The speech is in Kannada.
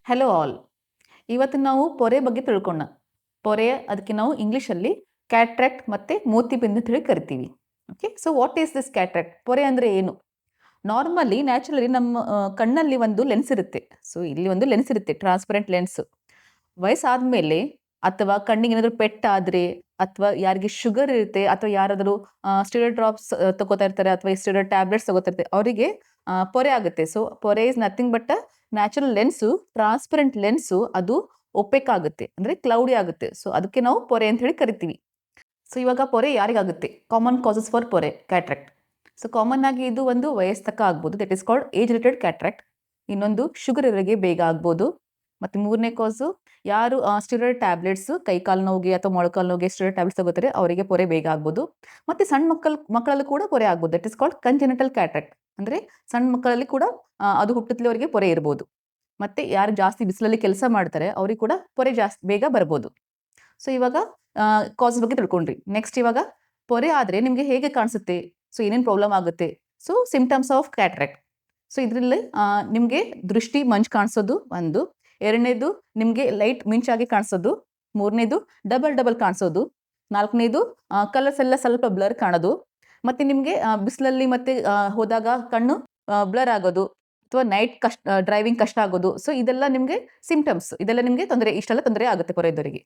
Hello all. ಇವತ್ತು ನಾವು ಪೊರೆ ಬಗ್ಗೆ ತಿಳ್ಕೊಳ್ಳೋಣ. ಪೊರೆ ಅದಕ್ಕೆ ನಾವು ಇಂಗ್ಲೀಷಲ್ಲಿ ಕ್ಯಾಟ್ರಾಕ್ಟ್ ಮತ್ತೆ ಮೋತಿಬಿಂದು ಅಂತ ಹೇಳಿ ಕರಿತೀವಿ. Okay. So what is this cataract? ಪೊರೆ ಅಂದರೆ ಏನು? ನಾರ್ಮಲಿ ನ್ಯಾಚುರಲಿ ನಮ್ಮ ಕಣ್ಣಲ್ಲಿ ಒಂದು ಲೆನ್ಸ್ ಇರುತ್ತೆ. ಸೊ ಇಲ್ಲಿ ಒಂದು ಲೆನ್ಸ್ ಇರುತ್ತೆ, ಟ್ರಾನ್ಸ್ಪರೆಂಟ್ ಲೆನ್ಸ್. ವಯಸ್ಸಾದ್ಮೇಲೆ ಅಥವಾ ಕಣ್ಣಿಗೆ ಏನಾದರೂ ಪೆಟ್ಟಾದರೆ ಅಥವಾ ಯಾರಿಗೆ ಶುಗರ್ ಇರುತ್ತೆ ಅಥವಾ ಯಾರಾದರೂ ಸ್ಟೀರಾಯ್ಡ್ ಡ್ರಾಪ್ಸ್ ತಗೋತಾ ಇರ್ತಾರೆ ಅಥವಾ ಸ್ಟೀರಾಯ್ಡ್ ಟ್ಯಾಬ್ಲೆಟ್ಸ್ ತಗೋತಾ ಇರ್ತಾರೆ ಅವರಿಗೆ ಪೊರೆ ಆಗುತ್ತೆ. ಸೊ ಪೊರೆ is nothing but a natural lens, transparent lens ಅದು ಒಪೆಕ್ ಆಗುತ್ತೆ, ಅಂದರೆ ಕ್ಲೌಡಿ ಆಗುತ್ತೆ. ಸೊ ಅದಕ್ಕೆ ನಾವು ಪೊರೆ ಅಂತ ಹೇಳಿ ಕರಿತೀವಿ. ಸೊ ಇವಾಗ ಪೊರೆ ಯಾರಿಗಾಗುತ್ತೆ? ಕಾಮನ್ ಕಾಸಸ್ ಫಾರ್ ಪೊರೆ ಕ್ಯಾಟ್ರಾಕ್ಟ್. ಸೊ ಕಾಮನ್ ಆಗಿ ಇದು ಒಂದು ವಯಸ್ಸಕ ಆಗ್ಬೋದು, that is called age related cataract. ಇನ್ನೊಂದು ಶುಗರ್ ಇರೋರಿಗೆ ಬೇಗ ಆಗ್ಬೋದು. ಮತ್ತು ಮೂರನೇ ಕಾಸು ಯಾರು ಸ್ಟೀರಾಯ್ಡ್ ಟ್ಯಾಬ್ಲೆಟ್ಸು ಕೈಕಾಲು ನೋವಿಗೆ ಅಥವಾ ಮೊಳಕಾಲು ನೋವಿಗೆ ಸ್ಟೀರಾಯ್ಡ್ ಟ್ಯಾಬ್ಲೆಟ್ಸ್ ತಗೋತಾರೆ ಅವರಿಗೆ ಪೊರೆ ಬೇಗ ಆಗ್ಬೋದು. ಮತ್ತು ಸಣ್ಣ ಮಕ್ಕಳಲ್ಲೂ ಕೂಡ ಪೊರೆ ಆಗ್ಬೋದು, ದಟ್ ಇಸ್ ಕಾಲ್ಡ್ ಕಂಜೆನಿಟಲ್ ಕ್ಯಾಟ್ರಾಕ್ಟ್. ಅಂದರೆ ಸಣ್ಣ ಮಕ್ಕಳಲ್ಲಿ ಕೂಡ ಅದು ಹುಟ್ಟುತ್ತಲೇ ಪೊರೆ ಇರ್ಬೋದು. ಮತ್ತು ಯಾರು ಜಾಸ್ತಿ ಬಿಸಿಲಲ್ಲಿ ಕೆಲಸ ಮಾಡ್ತಾರೆ ಅವ್ರಿಗೆ ಕೂಡ ಪೊರೆ ಜಾಸ್ತಿ ಬೇಗ ಬರ್ಬೋದು. ಸೊ ಇವಾಗ ಕಾಸ್ ಬಗ್ಗೆ ತಿಳ್ಕೊಂಡ್ರಿ. ನೆಕ್ಸ್ಟ್ ಇವಾಗ ಪೊರೆ ಆದರೆ ನಿಮಗೆ ಹೇಗೆ ಕಾಣಿಸುತ್ತೆ? ಸೊ ಏನೇನು ಪ್ರಾಬ್ಲಮ್ ಆಗುತ್ತೆ? So symptoms of cataract. So ಇದರಲ್ಲಿ ನಿಮಗೆ ದೃಷ್ಟಿ ಮಂಜು ಕಾಣಿಸೋದು ಒಂದು, ಎರಡನೇದು ನಿಮಗೆ ಲೈಟ್ ಮಿಂಚಾಗಿ ಕಾಣಿಸೋದು, ಮೂರನೇದು ಡಬಲ್ ಡಬಲ್ ಕಾಣಿಸೋದು, ನಾಲ್ಕನೇದು ಕಲರ್ಸ್ ಎಲ್ಲ ಸ್ವಲ್ಪ ಬ್ಲರ್ ಕಾಣೋದು, ಮತ್ತು ನಿಮಗೆ ಬಿಸಿಲಲ್ಲಿ ಮತ್ತೆ ಹೋದಾಗ ಕಣ್ಣು ಬ್ಲರ್ ಆಗೋದು ಅಥವಾ ನೈಟ್ ಡ್ರೈವಿಂಗ್ ಕಷ್ಟ ಆಗೋದು. ಸೊ ಇದೆಲ್ಲ ನಿಮಗೆ ಸಿಂಪ್ಟಮ್ಸ್, ಇದೆಲ್ಲ ನಿಮಗೆ ತೊಂದರೆ, ಇಷ್ಟೆಲ್ಲ ತೊಂದರೆ ಆಗುತ್ತೆ ಪೊರೆ ಇದ್ದವರಿಗೆ.